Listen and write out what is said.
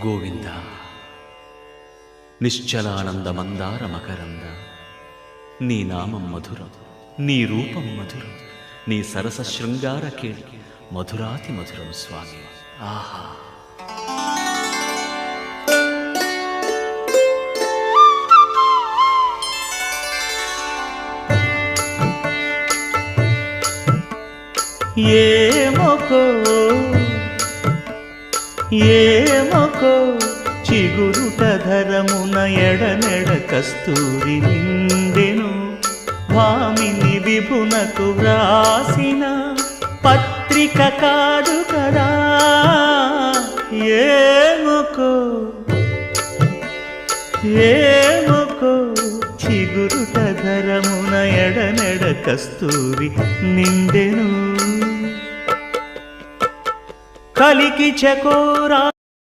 గోవింద నిశ్చలానంద మందార మకరంద నీ నామం మధురం, నీ రూపం మధురం, నీ సరస శృంగార కేళి మధురాతి మధురం స్వామి. ఆహా! ఏమొకో చిగురుట ధరమున ఎడనెడ కస్తూరి నిండెను, భామిని విభునకు వ్రాసిన పత్రిక కాదు కదా. ఏమొకో చిగురుట ధరమున ఎడనెడ కస్తూరి నిండెను, కలికి చకోరా